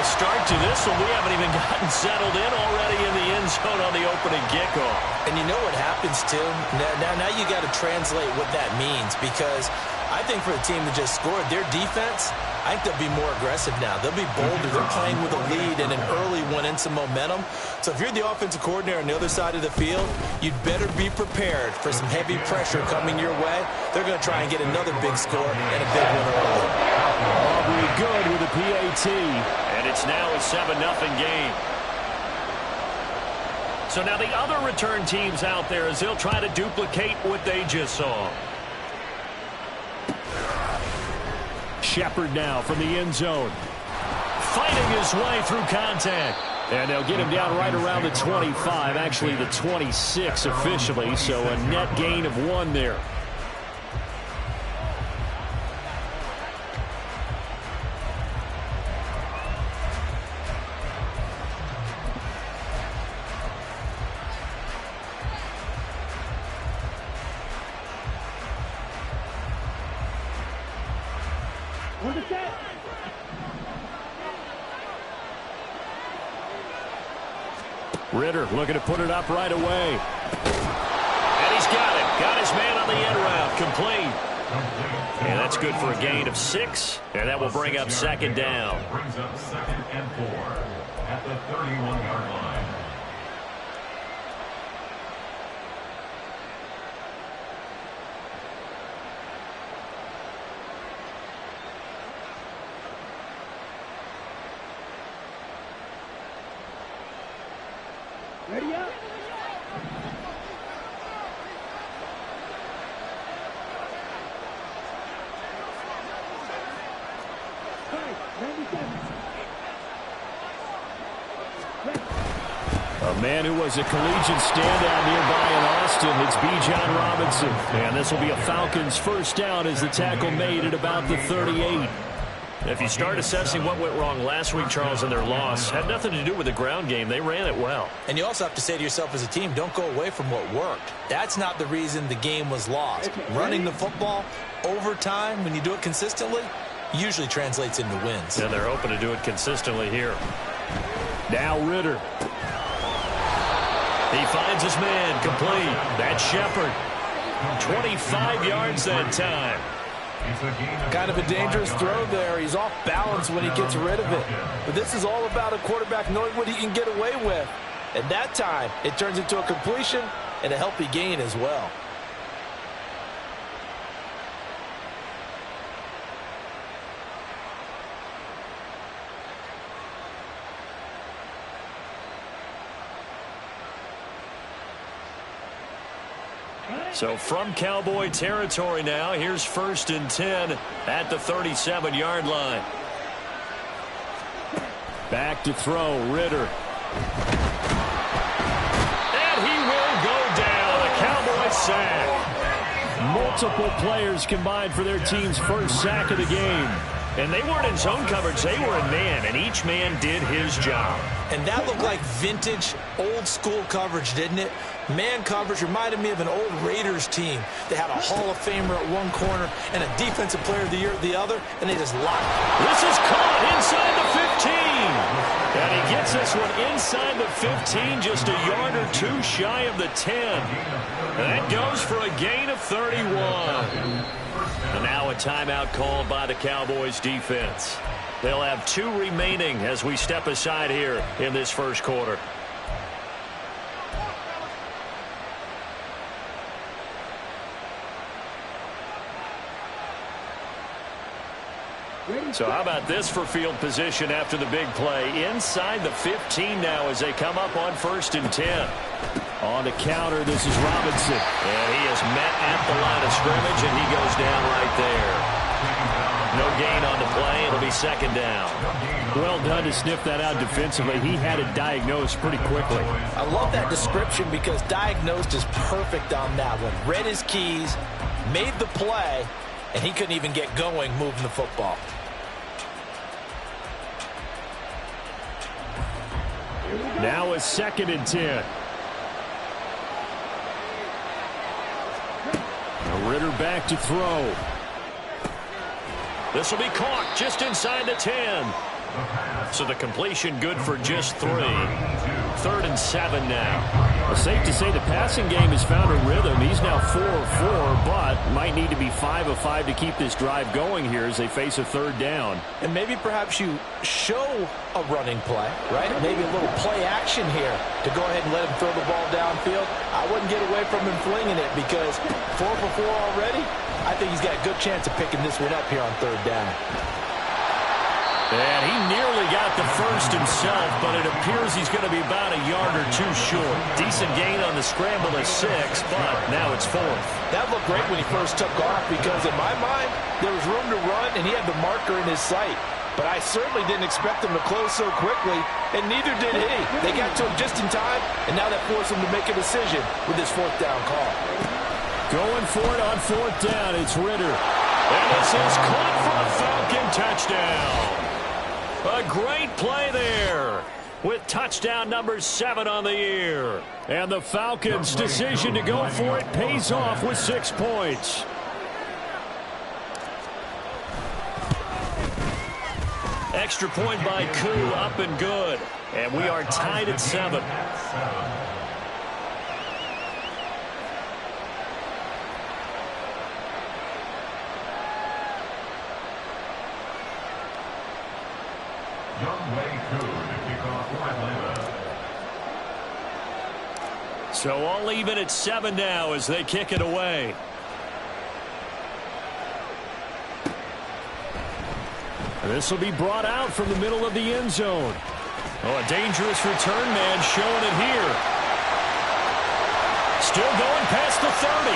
start to this one. We haven't even gotten settled in already in the end zone on the opening kickoff. And you know what happens, Tim? Now you got to translate what that means, because I think for the team that just scored, their defense, I think they'll be more aggressive now. They'll be bolder. They're playing with a lead and an early one and some momentum. So if you're the offensive coordinator on the other side of the field, you'd better be prepared for some heavy pressure coming your way. They're going to try and get another big score and a big one early. Aubrey good with a PAT. And it's now a 7-0 game. So now the other return teams out there as they'll try to duplicate what they just saw. Shepard now from the end zone. Fighting his way through contact. And they'll get him down right around the 25, actually the 26 officially, so a net gain of 1 there. Ritter looking to put it up right away. And he's got it. Got his man on the end route. Complete. And that's good for a gain of 6. And that will bring up second down. Brings up 2nd and 4 at the 31-yard line. Ready up. A man who was a collegiate standout nearby in Austin. It's Bijan Robinson. And this will be a Falcons first down as the tackle made at about the 38. If you start assessing what went wrong last week, Charles, in their loss, had nothing to do with the ground game. They ran it well. And you also have to say to yourself as a team, don't go away from what worked. That's not the reason the game was lost. Running the football over time, when you do it consistently, usually translates into wins. And they're hoping to do it consistently here. Now Ritter. He finds his man complete. That's Shepard. 25 yards that time. Kind of a dangerous throw there. He's off balance when he gets rid of it. But this is all about a quarterback knowing what he can get away with. At that time, it turns into a completion and a healthy gain as well. So from Cowboy territory now, here's 1st and 10 at the 37-yard line. Back to throw, Ritter. And he will go down. A Cowboy sack. Multiple players combined for their team's first sack of the game. And they weren't in zone coverage, they were in man, and each man did his job. And that looked like vintage, old-school coverage, didn't it? Man coverage reminded me of an old Raiders team. They had a Hall of Famer at one corner and a Defensive Player of the Year at the other, and they just locked it. This is caught inside the 15. And he gets this one inside the 15, just a yard or 2 shy of the 10. And that goes for a gain of 31. And now a timeout called by the Cowboys defense. They'll have 2 remaining as we step aside here in this first quarter. So how about this for field position after the big play? Inside the 15 now as they come up on 1st and 10. On the counter, this is Robinson. And he is met at the line of scrimmage, and he goes down right there. No gain on the play. It'll be 2nd down. Well done to sniff that out defensively. He had it diagnosed pretty quickly. I love that description because diagnosed is perfect on that one. Read his keys, made the play, and he couldn't even get going moving the football. Now a 2nd and 10. Ritter back to throw. This will be caught just inside the 10. So the completion good for just 3. 3rd and 7 now. Well, safe to say the passing game has found a rhythm. He's now 4 of 4, but might need to be 5 of 5 to keep this drive going here as they face a 3rd down. And maybe perhaps you show a running play, right? Maybe a little play action here to go ahead and let him throw the ball downfield. I wouldn't get away from him flinging it because 4 for 4 already. I think he's got a good chance of picking this one up here on 3rd down. And he nearly got the first himself, but it appears he's going to be about a yard or 2 short. Decent gain on the scramble of 6, but now it's 4th. That looked great when he first took off because in my mind, there was room to run and he had the marker in his sight. But I certainly didn't expect him to close so quickly, and neither did he. They got to him just in time, and now that forced him to make a decision with his 4th down call. Going for it on 4th down, it's Ridder. And this is caught for a Falcon touchdown. A great play there with touchdown number 7 on the year. And the Falcons' decision to go for it pays off with 6 points. Extra point by Koo, up and good. And we are tied at 7. So all even at 7 now as they kick it away. This will be brought out from the middle of the end zone. Oh, a dangerous return man showing it here. Still going past the 30.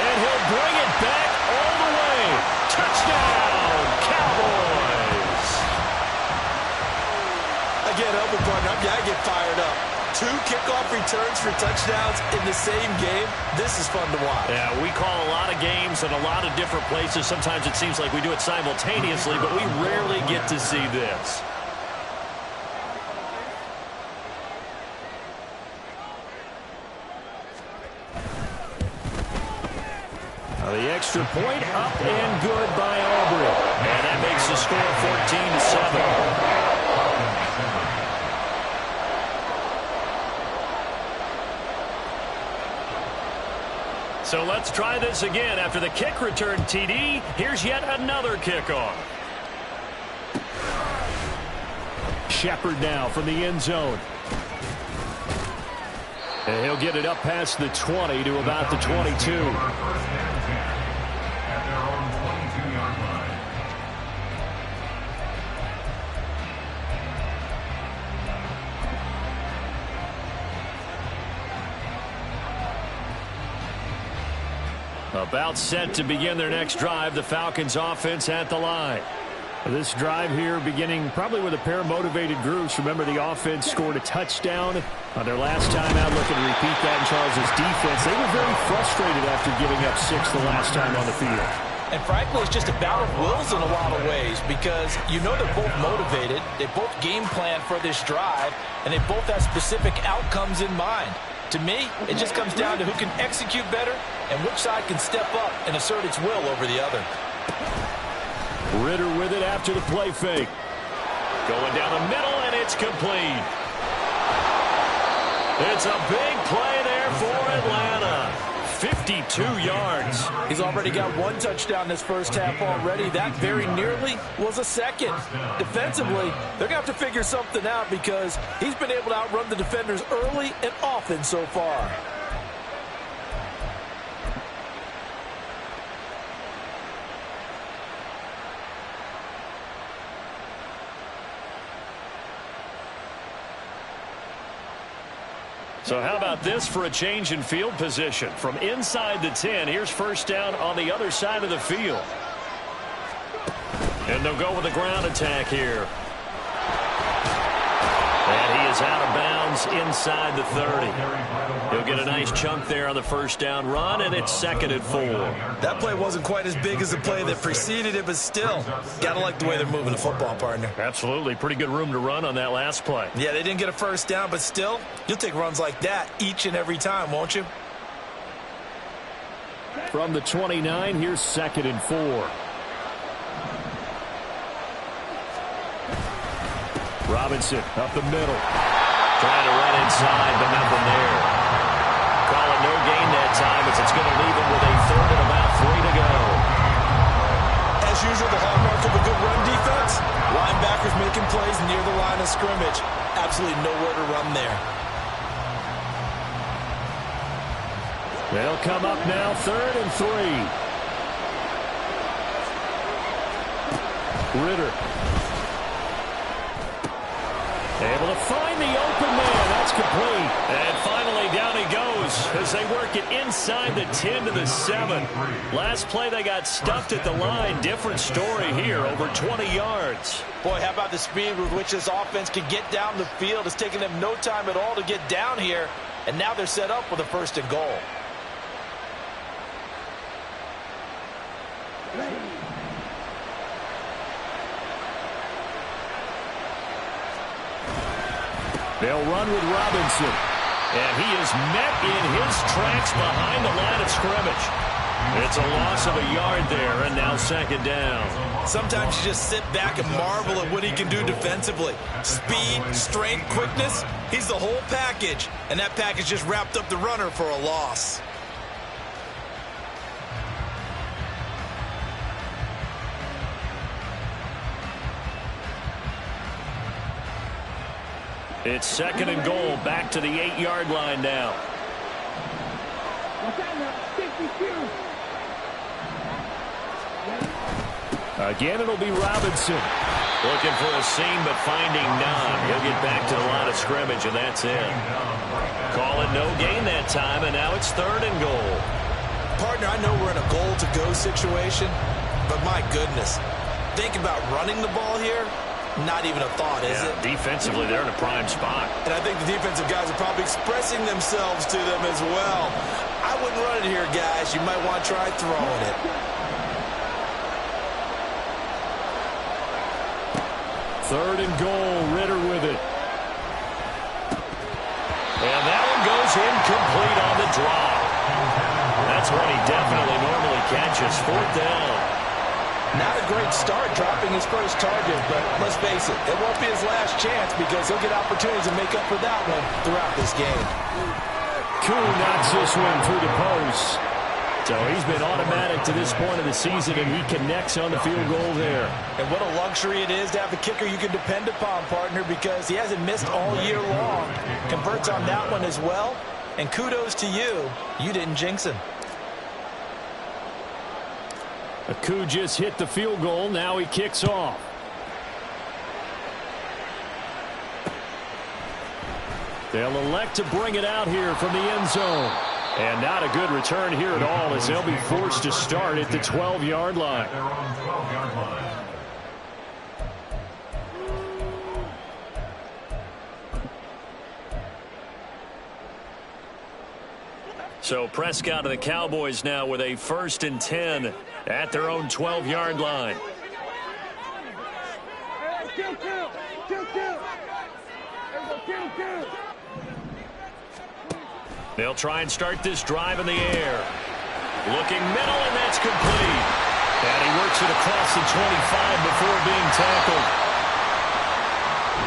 And he'll bring it back all the way. Touchdown, Cowboys. Again, Elbow partner, I get fired up. 2 kickoff returns for touchdowns in the same game. This is fun to watch. Yeah, we call a lot of games in a lot of different places. Sometimes it seems like we do it simultaneously, but we rarely get to see this. The extra point up and good by Aubrey. And that makes the score 14-7. So let's try this again. After the kick return TD, here's yet another kickoff. Shepard now from the end zone. And he'll get it up past the 20 to about the 22. About set to begin their next drive. The Falcons offense at the line. This drive here beginning probably with a pair of motivated groups. Remember, the offense scored a touchdown on their last time out. Looking to repeat that in Charles' defense. They were very frustrated after giving up 6 the last time on the field. And frankly, it's just a battle of wills in a lot of ways because you know they're both motivated. They both game plan for this drive, and they both have specific outcomes in mind. To me, it just comes down to who can execute better and which side can step up and assert its will over the other. Ridder with it after the play fake. Going down the middle, and it's complete. It's a big play there for Atlanta. 52 yards. He's already got 1 touchdown this first half already. That very nearly was a second. Defensively, they're going to have to figure something out because he's been able to outrun the defenders early and often so far. So how about this for a change in field position? From inside the 10, here's first down on the other side of the field. And they'll go with a ground attack here. And he is out of bounds inside the 30. He'll get a nice chunk there on the first down run, and it's 2nd and 4. That play wasn't quite as big as the play that preceded it, but still, got to like the way they're moving the football, partner. Absolutely. Pretty good room to run on that last play. Yeah, they didn't get a first down, but still, you'll take runs like that each and every time, won't you? From the 29, here's 2nd and 4. Robinson up the middle. Trying to run inside, but nothing there. Call it no gain that time as it's going to leave him with a third and about 3 to go. As usual, the hallmark of a good run defense, linebackers making plays near the line of scrimmage. Absolutely nowhere to run there. They'll come up now, 3rd and 3. Ritter. Able to find the open man. That's complete. And finally down he goes as they work it inside the 10 to the 7. Last play they got stuffed at the line. Different story here, over 20 yards. Boy, how about the speed with which this offense can get down the field. It's taken them no time at all to get down here. And now they're set up with a 1st and goal. They'll run with Robinson. And he is met in his tracks behind the line of scrimmage. It's a loss of a yard there, and now 2nd down. Sometimes you just sit back and marvel at what he can do defensively. Speed, strength, quickness, he's the whole package. And that package just wrapped up the runner for a loss. It's 2nd and goal, back to the 8-yard line now. Again, it'll be Robinson. Looking for a seam, but finding none. He'll get back to the line of scrimmage, and that's it. Call it no gain that time, and now it's 3rd and goal. Partner, I know we're in a goal-to-go situation, but my goodness, think about running the ball here. Not even a thought, is it? Defensively, they're in a prime spot. And I think the defensive guys are probably expressing themselves to them as well. I wouldn't run it here, guys. You might want to try throwing it. 3rd and goal, Ritter with it. And that one goes incomplete on the drop. That's one he definitely normally catches. 4th down. Not a great start dropping his first target, but let's face it, it won't be his last chance because he'll get opportunities to make up for that one throughout this game. Koo knocks this one through the post. So he's been automatic to this point of the season, and he connects on the field goal there. And what a luxury it is to have a kicker you can depend upon, partner, because he hasn't missed all year long. Converts on that one as well, and kudos to you. You didn't jinx him. Koo just hit the field goal. Now he kicks off. They'll elect to bring it out here from the end zone. And not a good return here at all as they'll be forced to start at the 12-yard line. Their own 12-yard line. So Prescott and the Cowboys now with a 1st and 10 at their own 12-yard line. They'll try and start this drive in the air. Looking middle, and that's complete. And he works it across the 25 before being tackled.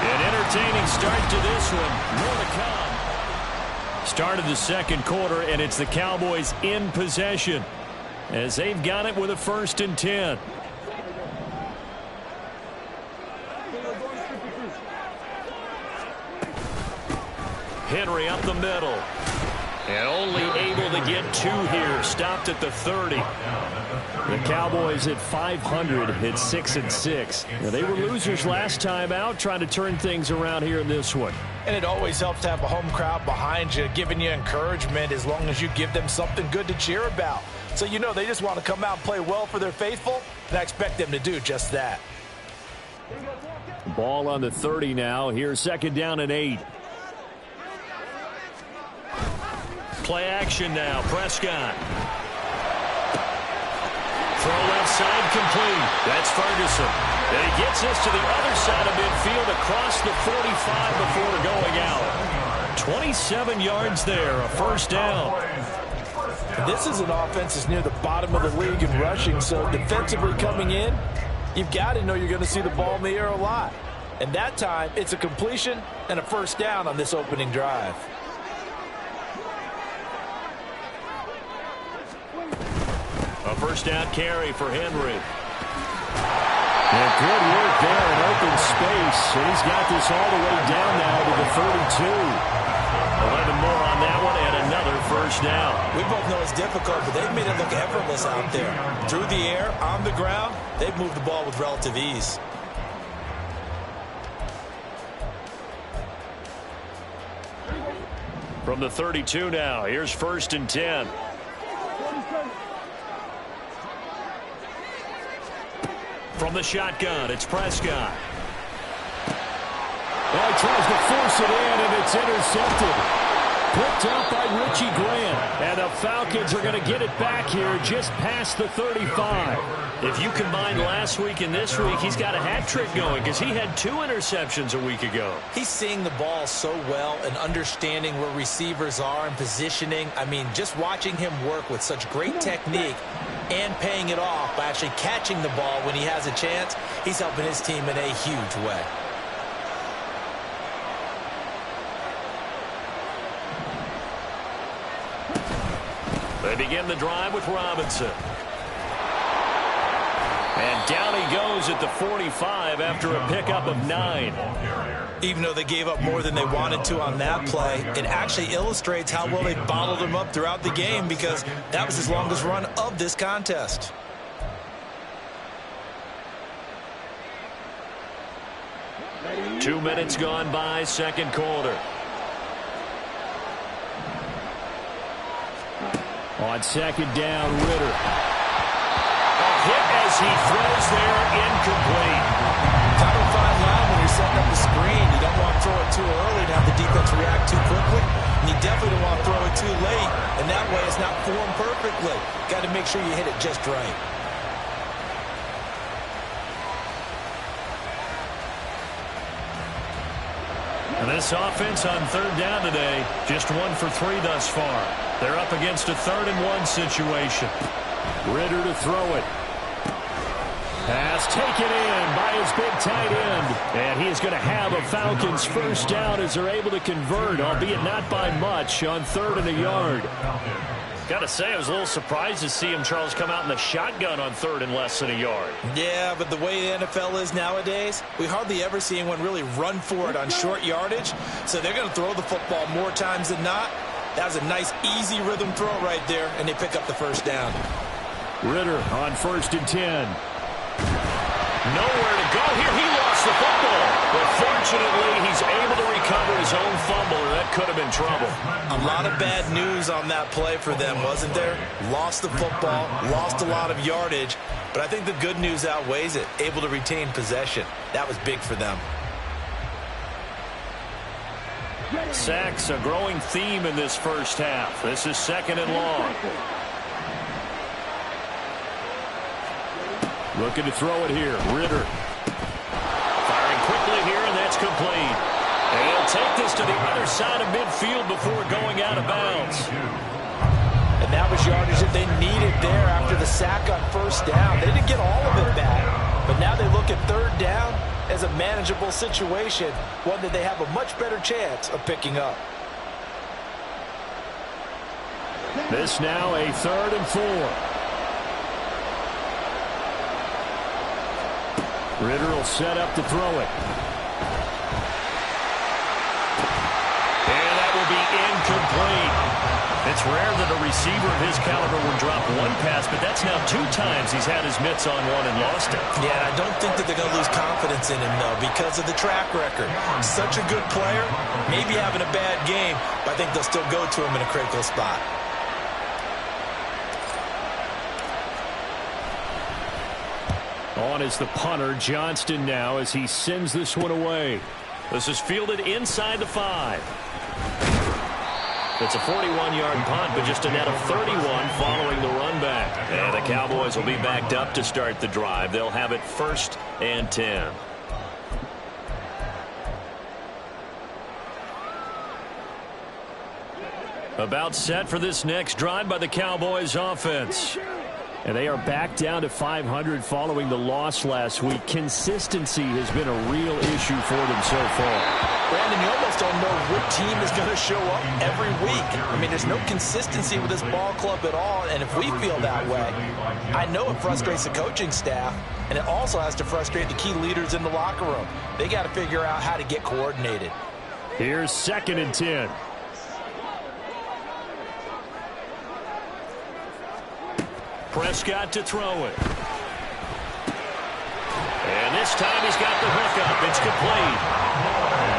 An entertaining start to this one. More to come. Start of the 2nd quarter, and it's the Cowboys in possession as they've got it with a 1st and 10. Henry up the middle. And only able to get 2 here. Stopped at the 30. The Cowboys at 500 hit 6 and 6. Now, they were losers last time out, trying to turn things around here in this one. And it always helps to have a home crowd behind you, giving you encouragement as long as you give them something good to cheer about. So you know they just want to come out and play well for their faithful, and I expect them to do just that. Ball on the 30 now. Here's 2nd down and 8. Play action now. Prescott. Throw left side complete. That's Ferguson. And he gets this to the other side of midfield across the 45 before going out. 27 yards there, a 1st down. This is an offense that's near the bottom of the league in rushing, so defensively coming in, you've got to know you're going to see the ball in the air a lot. And that time, it's a completion and a first down on this opening drive. A first down carry for Henry. And good work there in open space. And he's got this all the way down now to the 32. 11 more on that one and another first down. We both know it's difficult, but they've made it look effortless out there. Through the air, on the ground, they've moved the ball with relative ease. From the 32 now, here's 1st and 10. From the shotgun, it's Prescott. Well, he tries to force it in, and it's intercepted. Picked up by Richie Grant. And the Falcons are going to get it back here just past the 35. If you combine last week and this week, he's got a hat trick going because he had 2 interceptions a week ago. He's seeing the ball so well and understanding where receivers are and positioning. I mean, just watching him work with such great technique and paying it off by actually catching the ball when he has a chance, he's helping his team in a huge way. They begin the drive with Robinson. And down he goes at the 45 after a pickup of 9. Even though they gave up more than they wanted to on that play, it actually illustrates how well they bottled him up throughout the game because that was his longest run of this contest. Two minutes gone by, second quarter. On second down, Ritter. A hit as he throws there, incomplete. Kind of fine line when you're setting up the screen. You don't want to throw it too early and have the defense react too quickly. And you definitely don't want to throw it too late. And that way it's not formed perfectly. Got to make sure you hit it just right. And this offense on third down today, just 1 for 3 thus far. They're up against a 3rd and 1 situation. Ritter to throw it. Pass taken in by his big tight end. And he is going to have a Falcons first down as they're able to convert, albeit not by much, on 3rd and a yard. Got to say, I was a little surprised to see him, Charles, come out in the shotgun on 3rd and less than a yard. Yeah, but the way the NFL is nowadays, we hardly ever see anyone really run for it on short yardage. So they're going to throw the football more times than not. That was a nice, easy rhythm throw right there, and they pick up the first down. Ritter on 1st and 10. Nowhere to go here. He lost the football. But fortunately, he's able to recover his own fumble, or that could have been trouble. A lot of bad news on that play for them, wasn't there? Lost the football, lost a lot of yardage, but I think the good news outweighs it. Able to retain possession. That was big for them. Sacks, a growing theme in this first half. This is 2nd and long. Looking to throw it here. Ritter. Firing quickly here, and that's complete. And he'll take this to the other side of midfield before going out of bounds. And that was yardage that they needed there after the sack on first down. They didn't get all of it back, but now they look at 3rd down as a manageable situation, one that they have a much better chance of picking up. This now a 3rd and 4. Ritter will set up to throw it. And that will be incomplete. It's rare that a receiver of his caliber would drop one pass, but that's now 2 times he's had his mitts on one and lost it. Yeah, I don't think that they're going to lose confidence in him, though, because of the track record. Such a good player, maybe having a bad game, but I think they'll still go to him in a critical spot. On is the punter, Johnston, now as he sends this one away. This is fielded inside the 5. It's a 41-yard punt, but just a net of 31 following the run back. And the Cowboys will be backed up to start the drive. They'll have it 1st and 10. About set for this next drive by the Cowboys offense. And they are back down to 500 following the loss last week. Consistency has been a real issue for them so far. Brandon, you almost don't know what team is going to show up every week. I mean, there's no consistency with this ball club at all, and if we feel that way, I know it frustrates the coaching staff, and it also has to frustrate the key leaders in the locker room. They got to figure out how to get coordinated. Here's 2nd and 10. Prescott to throw it. And this time he's got the hook up. It's complete.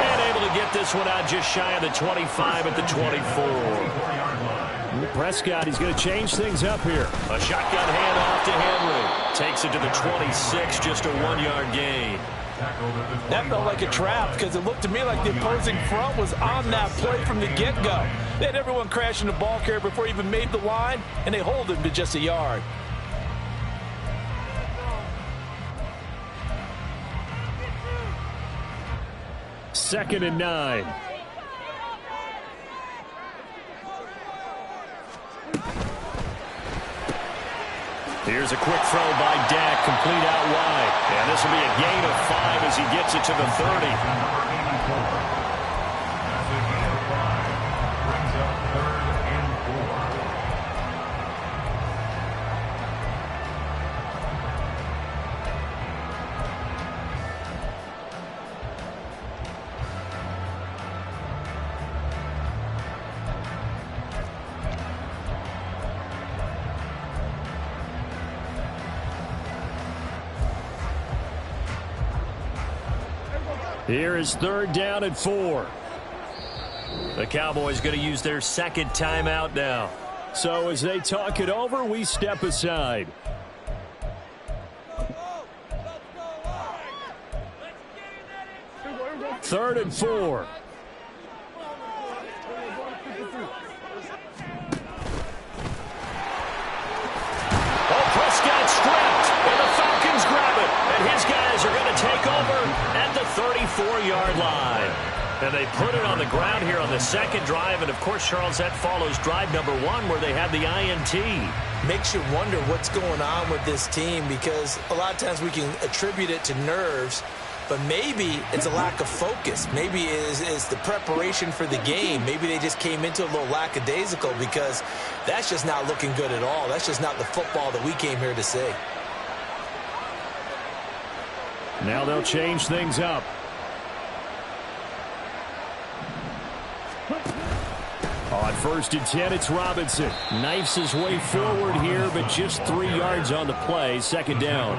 And able to get this one out just shy of the 25 at the 24. Prescott, he's going to change things up here. A shotgun handoff to Henry. Takes it to the 26, just a 1-yard gain. That felt like a trap because it looked to me like the opposing front was on that play from the get-go. They had everyone crashing the ball carrier before he even made the line, and they hold him to just a yard. Second and 9. Here's a quick throw by Dak, complete out wide. And this will be a gain of 5 as he gets it to the 30. Here is 3rd down and 4. The Cowboys going to use their 2nd timeout now. So as they talk it over, we step aside. Third and 4. Prescott stripped, and the Falcons grab it. And his guys are going to take over at the 34-yard line. And they put it on the ground here on the 2nd drive. And, of course, Charles, that follows drive number 1 where they had the INT. Makes you wonder what's going on with this team because a lot of times we can attribute it to nerves, but maybe it's a lack of focus. Maybe it's the preparation for the game. Maybe they just came into a little lackadaisical because that's just not looking good at all. That's just not the football that we came here to see. Now they'll change things up. On 1st and 10, it's Robinson. Knifes his way forward here, but just 3 yards on the play. 2nd down.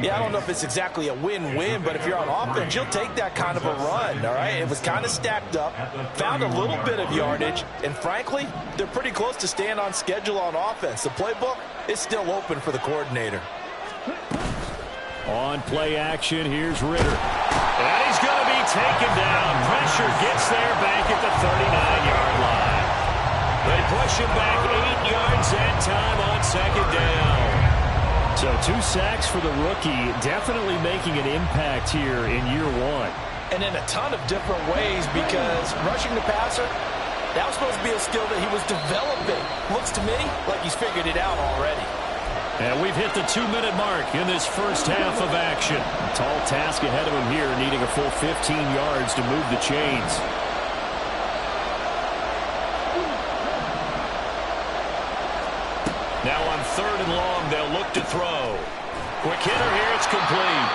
Yeah, I don't know if it's exactly a win-win, but if you're on offense, you'll take that kind of a run, all right? It was kind of stacked up, found a little bit of yardage, and frankly, they're pretty close to staying on schedule on offense. The playbook is still open for the coordinator. On play action, here's Ritter. And he's going to be taken down. Pressure gets there back at the 39-yard line. They push him back 8 yards that time on 2nd down. So 2 sacks for the rookie, definitely making an impact here in year 1. And in a ton of different ways because rushing the passer, that was supposed to be a skill that he was developing. Looks to me like he's figured it out already. And we've hit the 2-minute mark in this first half of action. A tall task ahead of him here, needing a full 15 yards to move the chains. Now on 3rd and long, they'll look to throw. Quick hitter here, it's complete.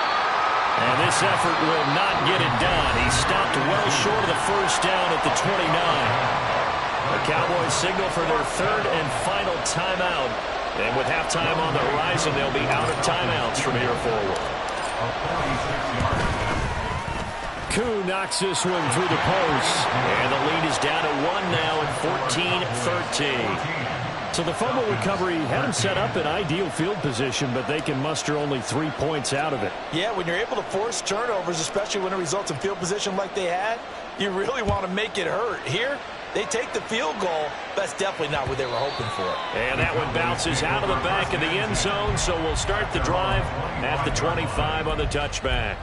And this effort will not get it done. He stopped well short of the first down at the 29. The Cowboys signal for their 3rd and final timeout. And with halftime on the horizon, they'll be out of timeouts from here forward. Koo knocks this one through the post. And the lead is down to 1 now at 14-13. So the fumble recovery had them set up in ideal field position, but they can muster only 3 points out of it. Yeah, when you're able to force turnovers, especially when it results in field position like they had, you really want to make it hurt. Here, they take the field goal. That's definitely not what they were hoping for. And that one bounces out of the back of the end zone, so we'll start the drive at the 25 on the touchback.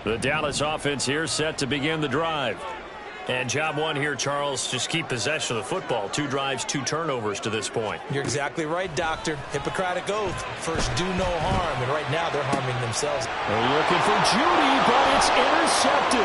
The Dallas offense here set to begin the drive. And job one here, Charles, just keep possession of the football. 2 drives, 2 turnovers to this point. You're exactly right, Doctor. Hippocratic oath. First, do no harm. And right now, they're harming themselves. They're looking for Judy, but it's intercepted.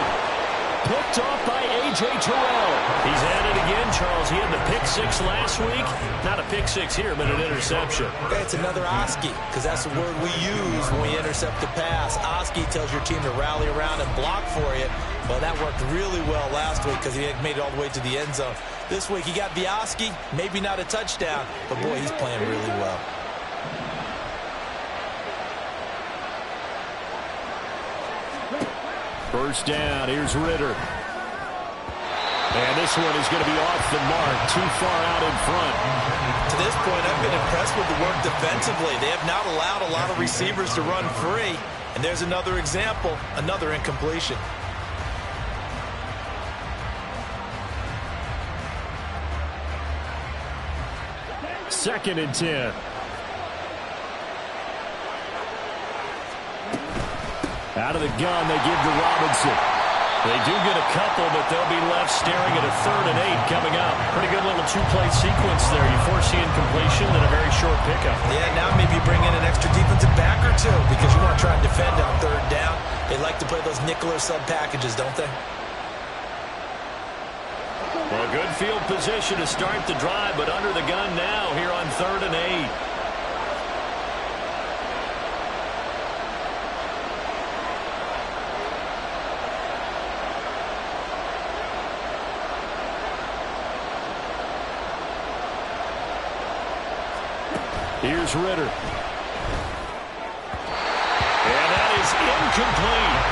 Picked off by A.J. Terrell. He's at it again, Charles. He had the pick 6 last week. Not a pick 6 here, but an interception. Okay, it's another Oski, because that's the word we use when we intercept a pass. Oski tells your team to rally around and block for you. Well, that worked really well last week because he made it all the way to the end zone. This week, he got the Oski, maybe not a touchdown, but boy, he's playing really well. First down, here's Ritter. And this one is going to be off the mark, too far out in front. To this point, I've been impressed with the work defensively. They have not allowed a lot of receivers to run free. And there's another example, another incompletion. Second and 10. Out of the gun, they give to Robinson. They do get a couple, but they'll be left staring at a 3rd and 8 coming up. Pretty good little 2-play sequence there. You foresee incompletion, then a very short pickup. Yeah, now maybe bring in an extra defensive back or 2 because you want to try and defend on 3rd down. They like to play those nickel or sub packages, don't they? Well, good field position to start the drive, but under the gun now here on 3rd and 8. Here's Ritter. And that is incomplete.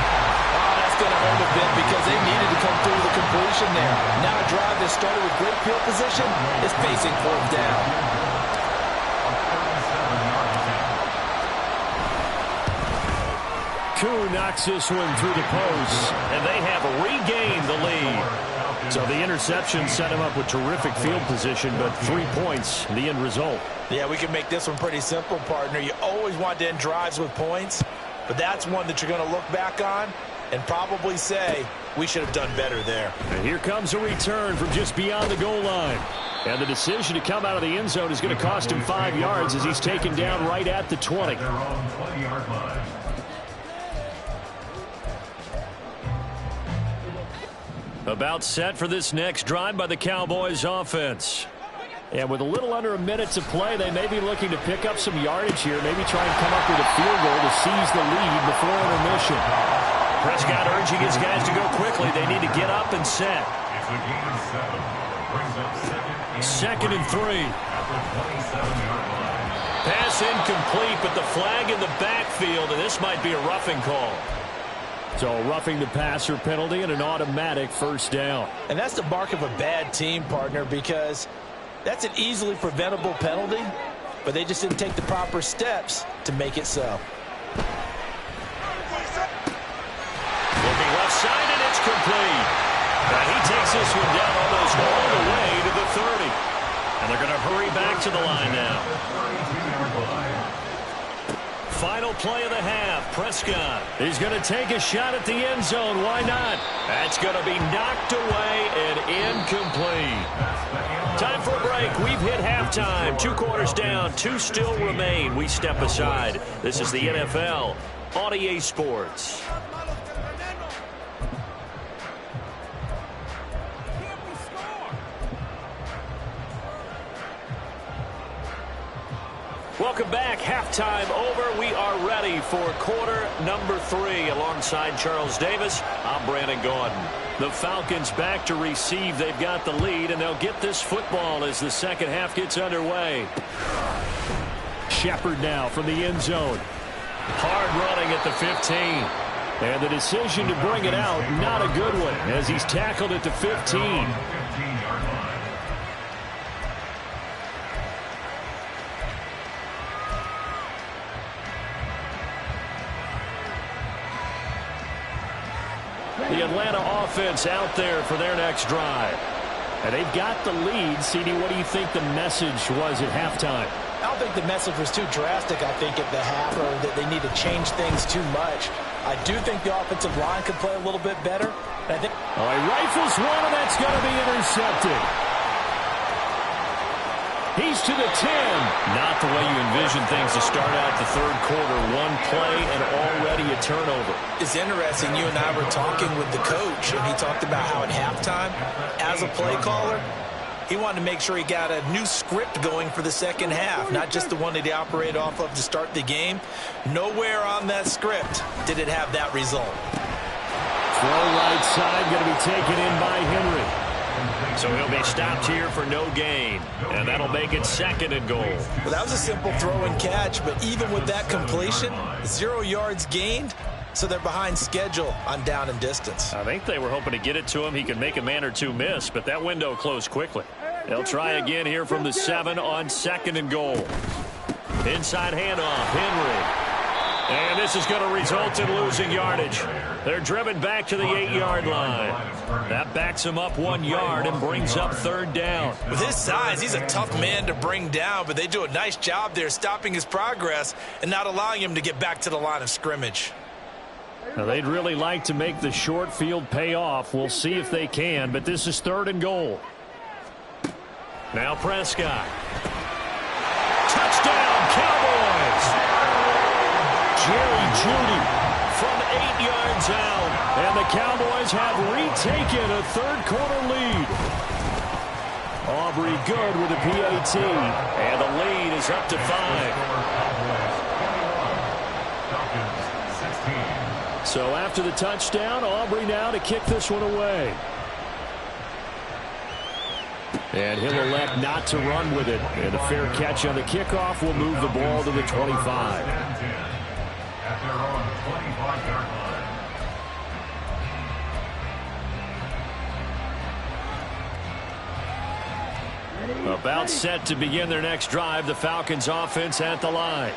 Oh, that's going to hurt a bit because they needed to come through with a completion there. Now a drive that started with great field position is facing 4th down. Koo knocks this one through the post. And they have regained the lead. So the interception set him up with terrific field position, but 3 points, the end result. Yeah, we can make this one pretty simple, partner. You always want to end drives with points, but that's one that you're going to look back on and probably say, we should have done better there. And here comes a return from just beyond the goal line. And the decision to come out of the end zone is going to cost him 5 yards as he's taken down right at the 20. Their own 20-yard line. About set for this next drive by the Cowboys offense. And with a little under a minute to play, they may be looking to pick up some yardage here, maybe try and come up with a field goal to seize the lead before intermission. Prescott urging his guys to go quickly. They need to get up and set. It's a gain of 7. Brings up Second and 3. At the 27-yard line. Pass incomplete, but the flag in the backfield, and this might be a roughing call. So roughing the passer penalty and an automatic first down. And that's the mark of a bad team, partner, because that's an easily preventable penalty, but they just didn't take the proper steps to make it so. Looking left side, and it's complete. And he takes this one down almost all the way to the 30. And they're going to hurry back to the line now. Final play of the half. Prescott. He's going to take a shot at the end zone. Why not? That's going to be knocked away and incomplete. Time for a break. We've hit halftime. 2 quarters down. 2 still remain. We step aside. This is the NFL on EA Sports. Welcome back. Halftime over. We are ready for quarter number 3. Alongside Charles Davis, I'm Brandon Gordon. The Falcons back to receive. They've got the lead, and they'll get this football as the second half gets underway. Shepard now from the end zone. Hard running at the 15. And the decision to bring it out, not a good one, as he's tackled at the 15. 15-yard line. The Atlanta offense out there for their next drive. And they've got the lead. CD, what do you think the message was at halftime? I don't think the message was too drastic, I think, at the half, or that they need to change things too much. I do think the offensive line could play a little bit better, Oh, he rifles one, and that's going to be intercepted. He's to the 10. Not the way you envision things to start out the third quarter. One play and already a turnover. It's interesting. You and I were talking with the coach, and he talked about how at halftime, as a play caller, he wanted to make sure he got a new script going for the second half, not just the one that he operated off of to start the game. Nowhere on that script did it have that result. Throw right side, going to be taken in by Henry. So he'll be stopped here for no gain, and that'll make it 2nd and goal. Well, that was a simple throw and catch, but even with that completion, 0 yards gained, so they're behind schedule on down and distance. I think they were hoping to get it to him. He could make a man or two miss, but that window closed quickly. They'll try again here from the 7 on 2nd and goal. Inside handoff, Henry. And this is going to result in losing yardage. They're driven back to the 8-yard line. That backs him up 1 yard and brings up 3rd down. With his size, he's a tough man to bring down, but they do a nice job there stopping his progress and not allowing him to get back to the line of scrimmage. Now, they'd really like to make the short field pay off. We'll see if they can, but this is 3rd and goal. Now Prescott. Touchdown, Cowboys! Jerry Jeudy from 8 yards out. And the Cowboys have retaken a third-quarter lead. Aubrey good with a PAT. And the lead is up to 5. So after the touchdown, Aubrey now to kick this one away. And he'll elect not to run with it. And a fair catch on the kickoff will move the ball to the 25. At their own 25-yard line. About set to begin their next drive, the Falcons offense at the line.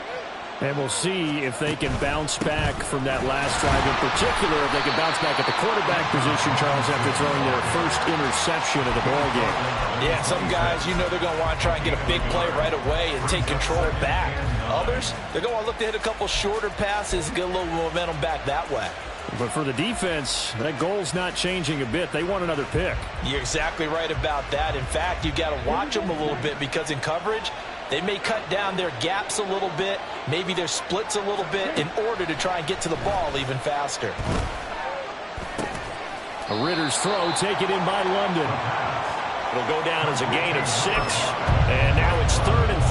And we'll see if they can bounce back from that last drive, in particular if they can bounce back at the quarterback position, Charles, after throwing their first interception of the ballgame. Yeah, some guys, you know they're going to want to try and get a big play right away and take control back. Others, they're going to want to look to hit a couple shorter passes and get a little momentum back that way. But for the defense, that goal's not changing a bit. They want another pick. You're exactly right about that. In fact, you've got to watch them a little bit because in coverage, they may cut down their gaps a little bit, maybe their splits a little bit in order to try and get to the ball even faster. A Ritter's throw taken in by London. It'll go down as a gain of 6, and now it's 3rd and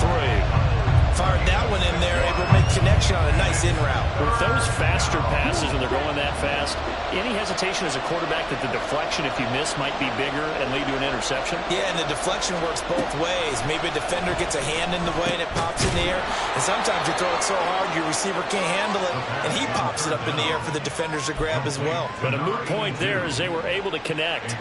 3. Fired that one in there, able to make connection on a nice in route. With those faster passes and they're going that fast, any hesitation as a quarterback that the deflection, if you miss, might be bigger and lead to an interception? Yeah, and the deflection works both ways. Maybe a defender gets a hand in the way and it pops in the air. And sometimes you throw it so hard your receiver can't handle it, and he pops it up in the air for the defenders to grab as well. But a moot point there as they were able to connect.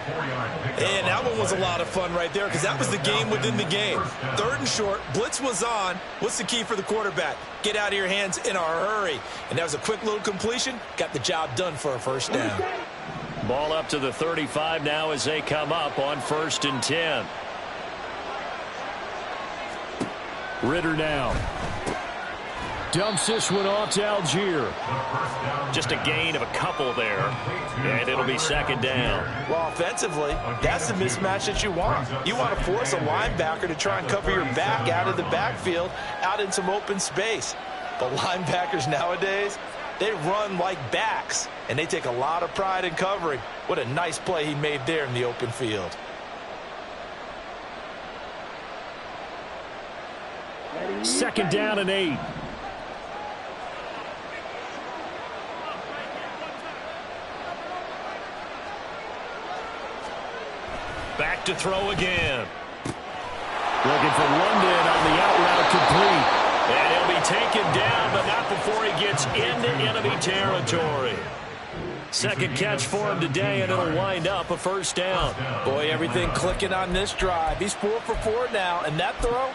And that one was a lot of fun right there because that was the game within the game. 3rd and short, blitz was on. What's the key for the quarterback? Get out of your hands in a hurry. And that was a quick little completion. Got the job done for a first down. Ball up to the 35 now as they come up on 1st and 10. Ritter now. Dumps this one off to Algier. Just a gain of a couple there, and it'll be 2nd down. Well, offensively, that's the mismatch that you want. You want to force a linebacker to try and cover your back out of the backfield, out in some open space. But linebackers nowadays, they run like backs, and they take a lot of pride in covering. What a nice play he made there in the open field. Second down and 8. Back to throw again. Looking for London on the out route complete. And he'll be taken down, but not before he gets into enemy territory. Second catch for him today, and it'll wind up a first down. Boy, everything clicking on this drive. He's 4 for 4 now, and that throw,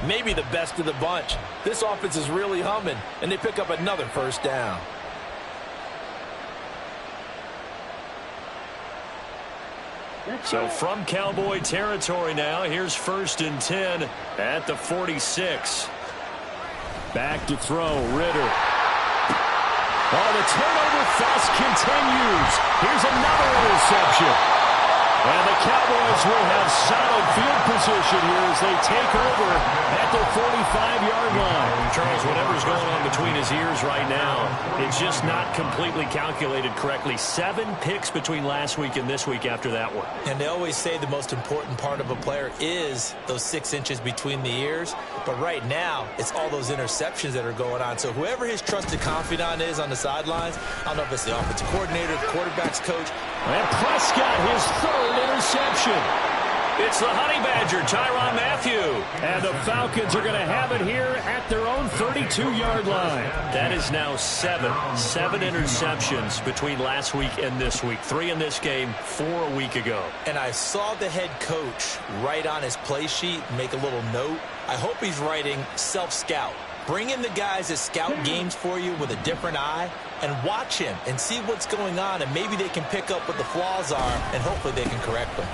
maybe the best of the bunch. This offense is really humming, and they pick up another first down. So from Cowboy territory now, here's 1st and 10 at the 46. Back to throw, Ritter. Oh, the turnover fest continues. Here's another interception. And the Cowboys will have solid field position here as they take over at their 45-yard line. Charles, whatever's going on between his ears right now, it's just not completely calculated correctly. 7 picks between last week and this week after that one. And they always say the most important part of a player is those 6 inches between the ears. But right now, it's all those interceptions that are going on. So whoever his trusted confidant is on the sidelines, I don't know if it's the offensive coordinator, the quarterback's coach. And Prescott, his 3rd interception. It's the Honey Badger, Tyrann Mathieu. And the Falcons are going to have it here at their own 32-yard line. That is now 7 interceptions between last week and this week. 3 in this game, 4 a week ago. And I saw the head coach write on his play sheet, make a little note. I hope he's writing self-scout. Bring in the guys that scout games for you with a different eye and watch him and see what's going on, and maybe they can pick up what the flaws are, and hopefully they can correct them.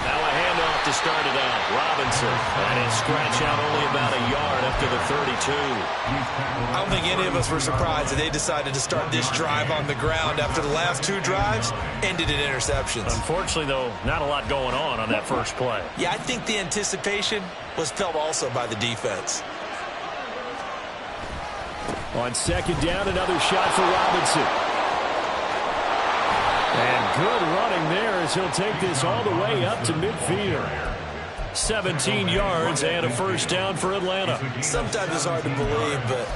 Now a handoff to start it out. Robinson, and he'll scratch out only about a yard up to the 32. I don't think any of us were surprised that they decided to start this drive on the ground after the last 2 drives ended in interceptions. Unfortunately, though, not a lot going on that first play. Yeah, I think the anticipation was felt also by the defense. On 2nd down, another shot for Robinson. And good running there as he'll take this all the way up to midfield. 17 yards and a first down for Atlanta. Sometimes it's hard to believe, but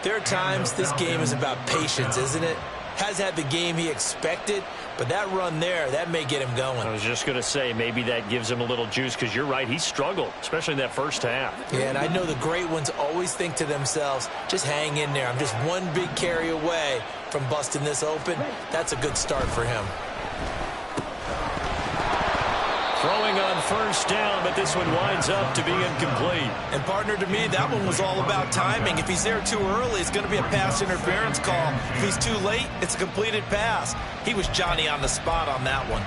there are times this game is about patience, isn't it? Has had the game he expected, but that run there, that may get him going. I was just going to say, maybe that gives him a little juice, because you're right, he struggled, especially in that first half. Yeah, and I know the great ones always think to themselves, just hang in there. I'm just one big carry away from busting this open. That's a good start for him. Throwing on first down, but this one winds up to be incomplete. And, partner, to me, that one was all about timing. If he's there too early, it's going to be a pass interference call. If he's too late, it's a completed pass. He was Johnny on the spot on that one.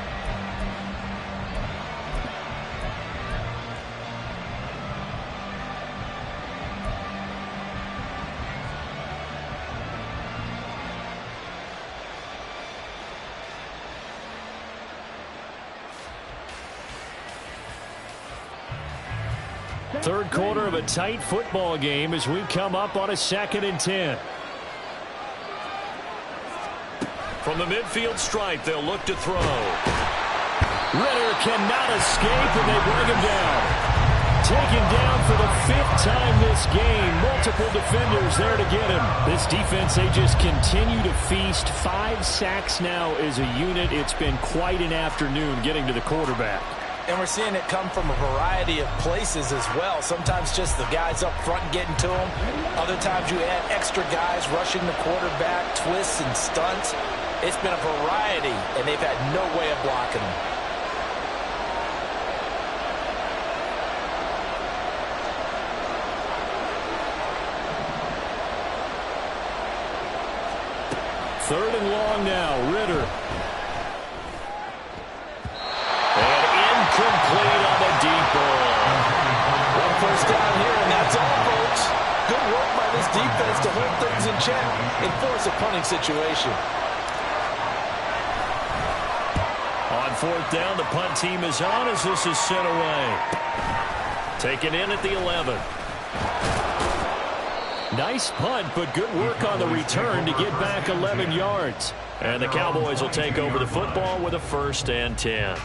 Third quarter of a tight football game as we come up on a 2nd and 10. From the midfield stripe, they'll look to throw. Ridder cannot escape, and they bring him down. Taken down for the 5th time this game. Multiple defenders there to get him. This defense, they just continue to feast. 5 sacks now as a unit. It's been quite an afternoon getting to the quarterback. And we're seeing it come from a variety of places as well. Sometimes just the guys up front getting to him. Other times you add extra guys rushing the quarterback, twists and stunts. It's been a variety, and they've had no way of blocking him. Third and long now, Ridder. Complete on the deep ball. One first down here, and that's all, folks. Good work by this defense to hold things in check and force a punting situation. On 4th down, the punt team is on as this is sent away. Taken in at the 11. Nice punt, but good work on the return to get back 11 yards. And the Cowboys will take over the football with a 1st and 10.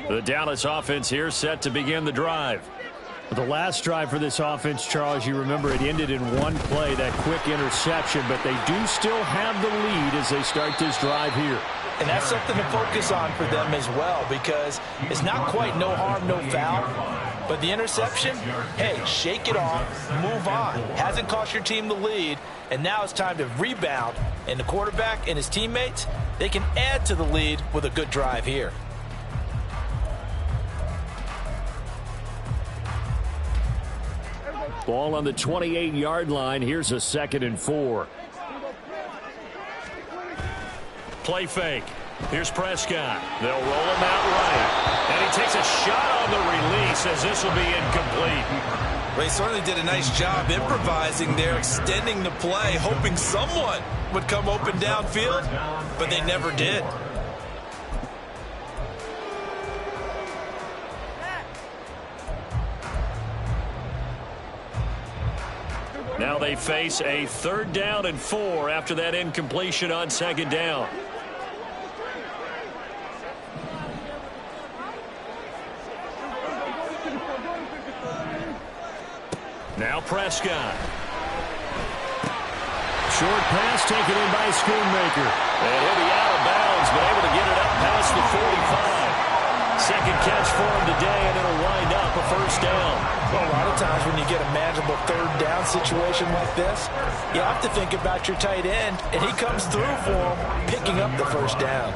The Dallas offense here set to begin the drive. The last drive for this offense, Charles, you remember it ended in one play, that quick interception, but they do still have the lead as they start this drive here. And that's something to focus on for them as well, because it's not quite no harm, no foul. But the interception, hey, shake it off, move on. Hasn't cost your team the lead, and now it's time to rebound. And the quarterback and his teammates, they can add to the lead with a good drive here. Ball on the 28-yard line. Here's a 2nd and 4. Play fake. Here's Prescott. They'll roll him out right. And he takes a shot on the release as this will be incomplete. Well, he certainly did a nice job improvising there, extending the play, hoping someone would come open downfield, but they never did. Now they face a 3rd down and 4 after that incompletion on 2nd down. Now Prescott. Short pass taken in by Schoonmaker. And he'll be out of bounds, but able to get it up past the 45. Second catch for him today, and it'll wind up a 1st down. Well, a lot of times when you get a manageable 3rd down situation like this, you have to think about your tight end, and he comes through for him, picking up the 1st down.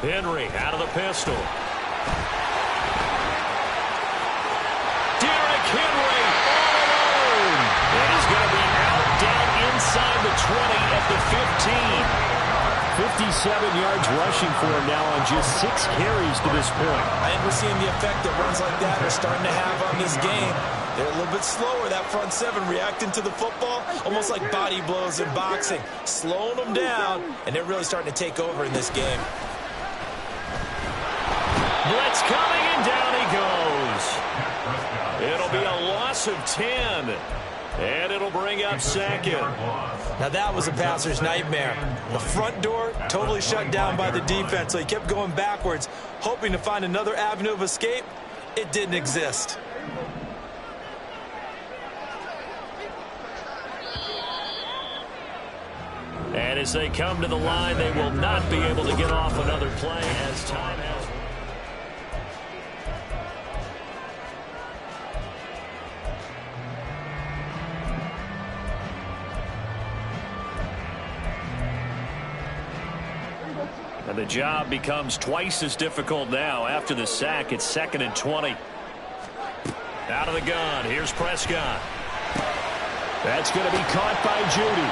Henry out of the pistol. Derrick Henry all alone. And he's going to be out down inside the 20 at the 15. 57 yards rushing for him now on just 6 carries to this point. I think we're seeing the effect that runs like that are starting to have on this game. They're a little bit slower, that front 7 reacting to the football, almost like body blows in boxing, slowing them down, and they're really starting to take over in this game. Blitz coming, and down he goes. It'll be a loss of 10. And it'll bring up 2nd. Now that was a passer's nightmare. The front door totally shut down by the defense, so he kept going backwards, hoping to find another avenue of escape. It didn't exist. And as they come to the line, they will not be able to get off another play as time has. And the job becomes twice as difficult now. After the sack, it's 2nd and 20. Out of the gun, here's Prescott. That's going to be caught by Judy.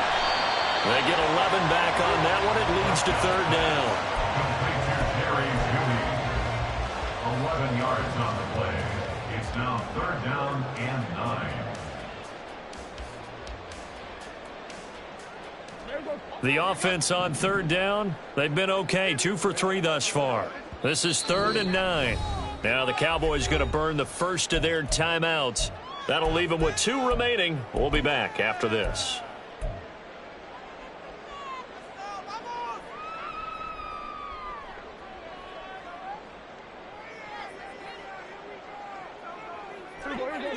They get 11 back on that one. It leads to 3rd down. Complete to Jerry Judy. 11 yards on the play. It's now 3rd down and 9. The offense on 3rd down, they've been okay. 2 for 3 thus far. This is 3rd and 9. Now the Cowboys going to burn the first of their timeouts. That'll leave them with 2 remaining. We'll be back after this.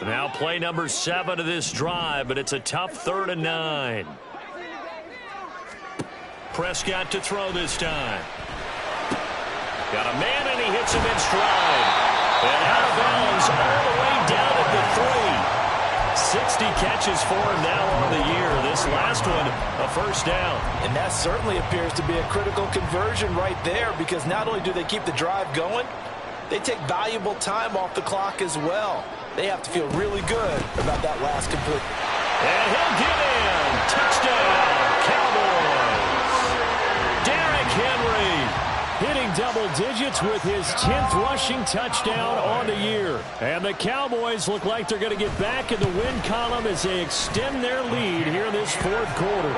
Now play number 7 of this drive, but it's a tough 3rd and 9. Prescott to throw this time. Got a man, and he hits him in stride. And out of bounds all the way down at the 3. 60 catches for him now on the year. This last one, a 1st down. And that certainly appears to be a critical conversion right there, because not only do they keep the drive going, they take valuable time off the clock as well. They have to feel really good about that last complete. And he'll get in. Touchdown, Cowboys. Derrick Henry hitting double digits with his 10th rushing touchdown on the year. And the Cowboys look like they're going to get back in the win column as they extend their lead here in this 4th quarter.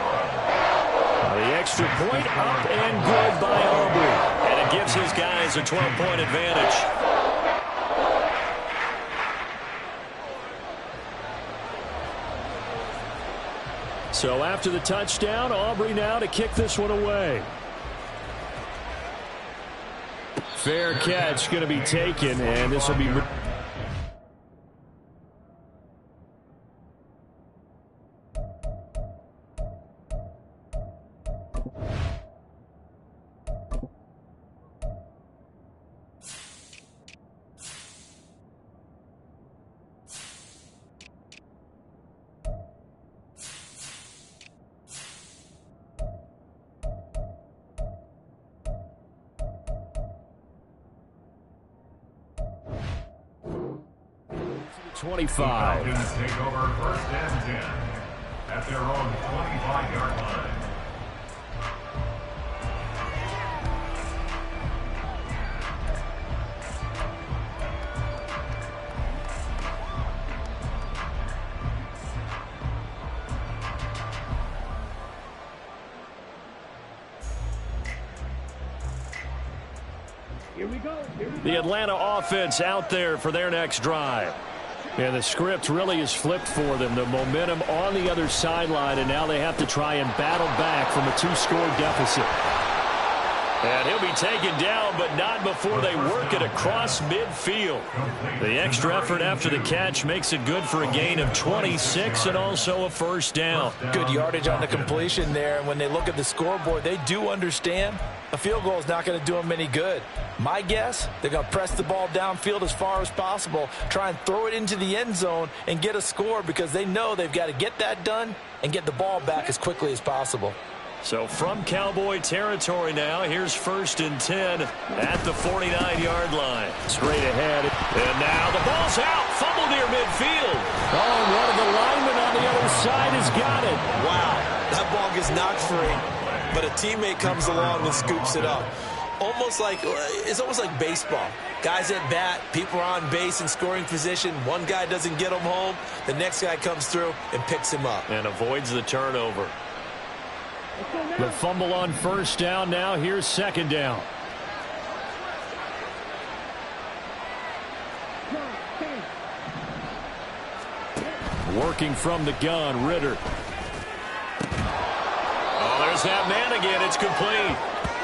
The extra point up and good by Aubrey. And it gives his guys a 12-point advantage. So after the touchdown, Aubrey now to kick this one away. Fair catch going to be taken, and this will be... 25. Falcons take over 1st and 10 at their own 25-yard line. The Atlanta offense out there for their next drive. And the script really is flipped for them. The momentum on the other sideline, and now they have to try and battle back from a 2-score deficit. And he'll be taken down, but not before they work it across midfield. The extra effort after the catch makes it good for a gain of 26 and also a 1st down. Good yardage on the completion there. And when they look at the scoreboard, they do understand a field goal is not going to do them any good. My guess, they're going to press the ball downfield as far as possible, try and throw it into the end zone and get a score because they know they've got to get that done and get the ball back as quickly as possible. So from Cowboy territory now, here's 1st and 10 at the 49-yard line. Straight ahead. And now the ball's out. Fumble near midfield. Oh, one of the linemen on the other side has got it. Wow, that ball gets knocked free, but a teammate comes along and scoops it up. It's almost like baseball. Guys at bat, people are on base in scoring position. One guy doesn't get him home. The next guy comes through and picks him up. And avoids the turnover. The fumble on 1st down. Now here's 2nd down. Working from the gun, Ritter. Oh, there's that man again. It's complete.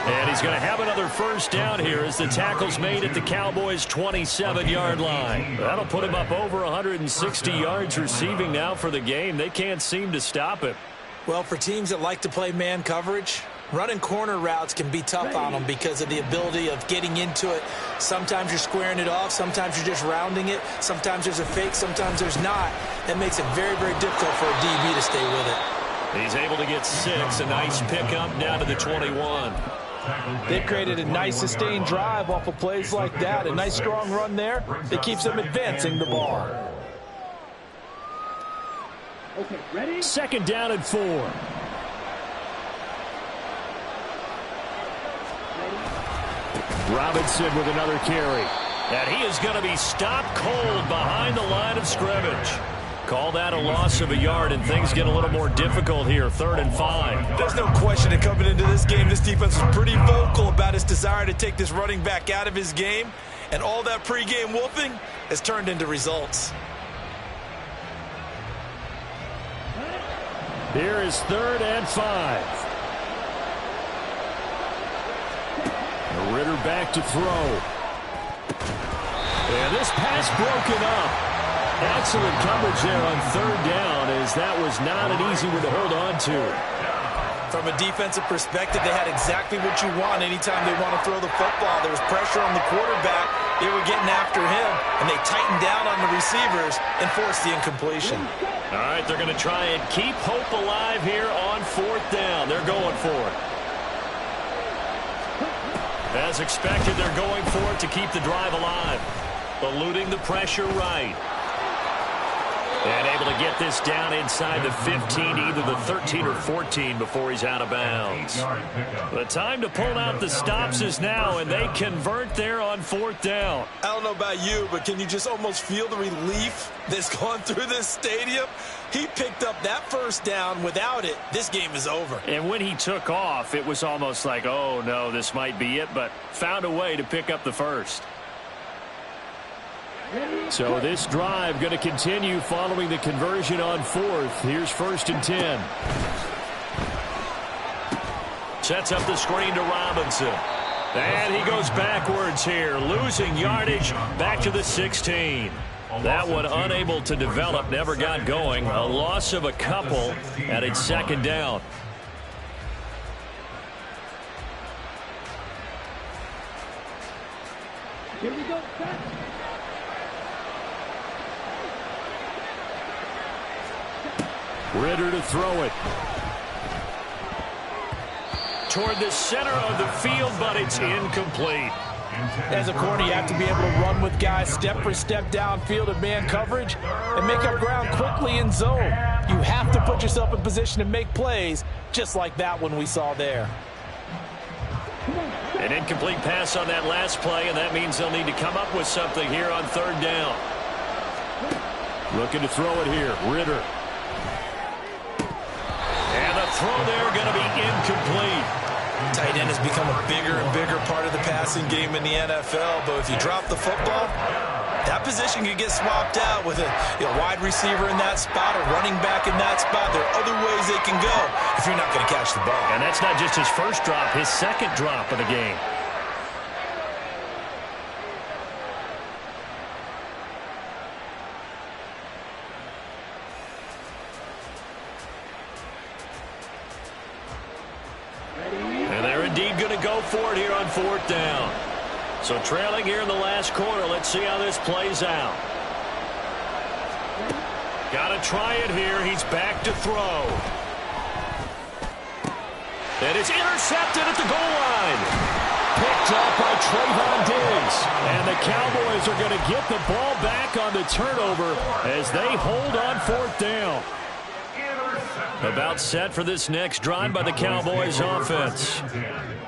And he's going to have another 1st down here as the tackle's made at the Cowboys' 27-yard line. That'll put him up over 160 yards receiving now for the game. They can't seem to stop it. Well, for teams that like to play man coverage, running corner routes can be tough on them because of the ability of getting into it. Sometimes you're squaring it off. Sometimes you're just rounding it. Sometimes there's a fake. Sometimes there's not. That makes it very, very difficult for a DB to stay with it. He's able to get 6. A nice pickup down to the 21. They've created a nice sustained drive off of plays like that. A nice strong run there that keeps them advancing the ball. Okay, ready? 2nd down and 4. Robinson with another carry. And he is going to be stopped cold behind the line of scrimmage. Call that a loss of a yard, and things get a little more difficult here. 3rd and 5. There's no question that coming into this game, this defense was pretty vocal about its desire to take this running back out of his game. And all that pregame wolfing has turned into results. Here is 3rd and 5. Ritter back to throw. And this pass broken up. Excellent coverage there on 3rd down, as that was not an easy one to hold on to. From a defensive perspective, they had exactly what you want anytime they want to throw the football. There was pressure on the quarterback. They were getting after him, and they tightened down on the receivers and forced the incompletion. All right, they're going to try and keep hope alive here on 4th down. They're going for it. As expected, they're going for it to keep the drive alive. Eluding the pressure right. And able to get this down inside the 15, either the 13 or 14 before he's out of bounds. The time to pull out the stops is now, and they convert there on 4th down. I don't know about you, but can you just almost feel the relief that's gone through this stadium? He picked up that 1st down. Without it, this game is over. And when he took off, it was almost like, oh, no, this might be it, but found a way to pick up the 1st. So this drive going to continue following the conversion on 4th. Here's 1st and 10. Sets up the screen to Robinson. And he goes backwards here, losing yardage back to the 16. That one unable to develop, never got going. A loss of a couple, and it's 2nd down. Here we go. Ritter to throw it. Toward the center of the field, but it's incomplete. As a corner, you have to be able to run with guys step for step downfield in man coverage and make up ground quickly in zone. You have to put yourself in position to make plays, just like that one we saw there. An incomplete pass on that last play, and that means they'll need to come up with something here on third down. Looking to throw it here, Ritter. And the throw there going to be incomplete. Tight end has become a bigger and bigger part of the passing game in the NFL, but if you drop the football, that position can get swapped out with a wide receiver in that spot, a running back in that spot. There are other ways they can go if you're not going to catch the ball. And that's not just his first drop, his second drop of the game. And they're indeed going to go for it here on fourth down. So trailing here in the last quarter. Let's see how this plays out. Got to try it here. He's back to throw. And it's intercepted at the goal line. Picked up by Trayvon Diggs. And the Cowboys are going to get the ball back on the turnover as they hold on fourth down. About set for this next drive by the Cowboys offense.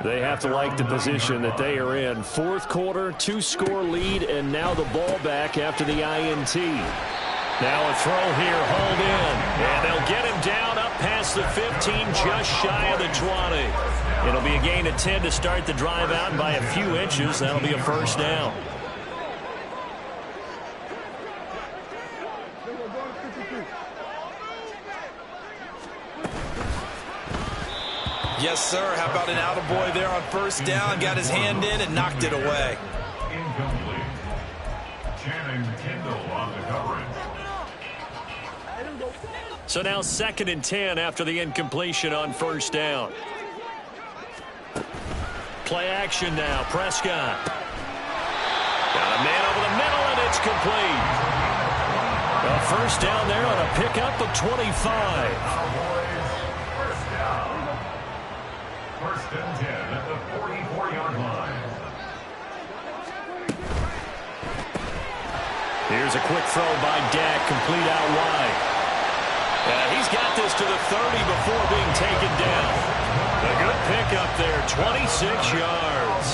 They have to like the position that they are in. Fourth quarter, 2-score lead, and now the ball back after the INT. Now a throw here, hold in. And they'll get him down up past the 15, just shy of the 20. It'll be a gain of 10 to start the drive out by a few inches. That'll be a first down. Yes, sir. How about an attaboy there on first down? Got his hand in and knocked it away. Incomplete. Channing Tindall on the coverage. So now 2nd and 10 after the incompletion on first down. Play action now. Prescott. Got a man over the middle, and it's complete. A first down there on a pickup of 25. First and 10 at the 44-yard line. Here's a quick throw by Dak, complete out wide. He's got this to the 30 before being taken down. A good pickup there, 26 yards.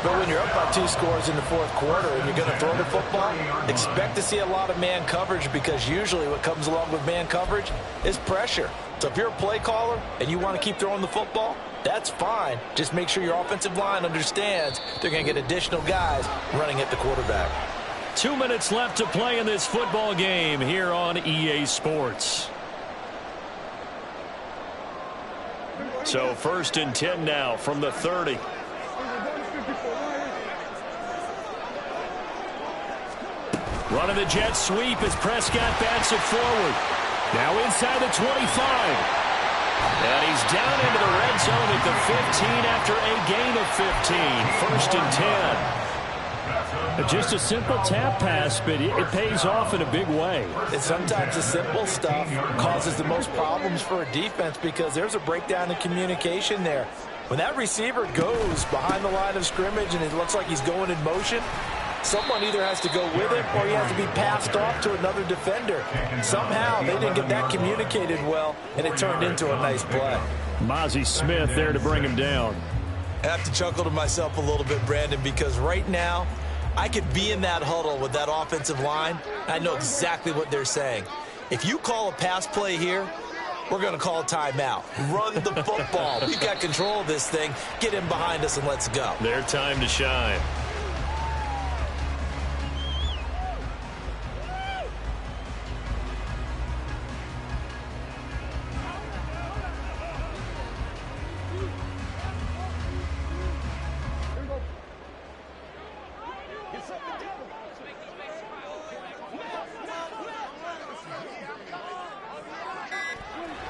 But when you're up by 2 scores in the fourth quarter and you're going to throw the football, expect to see a lot of man coverage, because usually what comes along with man coverage is pressure. So if you're a play caller and you want to keep throwing the football, that's fine. Just make sure your offensive line understands they're going to get additional guys running at the quarterback. 2 minutes left to play in this football game here on EA Sports. So 1st and 10 now from the 30. Running the jet sweep as Prescott bats it forward. Now inside the 25. And he's down into the red zone at the 15 after a gain of 15. 1st and 10. Just a simple tap pass, but it pays off in a big way. And sometimes the simple stuff causes the most problems for a defense, because there's a breakdown in communication there. When that receiver goes behind the line of scrimmage and it looks like he's going in motion, someone either has to go with him or he has to be passed off to another defender. Somehow they didn't get that communicated well, and it turned into a nice play. Mazi Smith there to bring him down. I have to chuckle to myself a little bit, Brandon, because right now I could be in that huddle with that offensive line. I know exactly what they're saying. If you call a pass play here, we're going to call a timeout. Run the football. We've got control of this thing. Get in behind us and let's go. Their time to shine.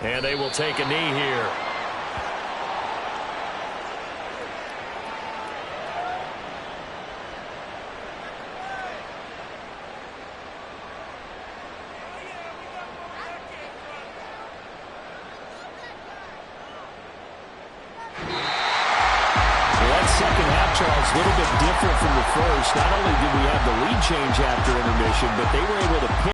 And they will take a knee here. That second half Charles, a little bit different from the first. Not only did we have the lead change after intermission, but they were able to pick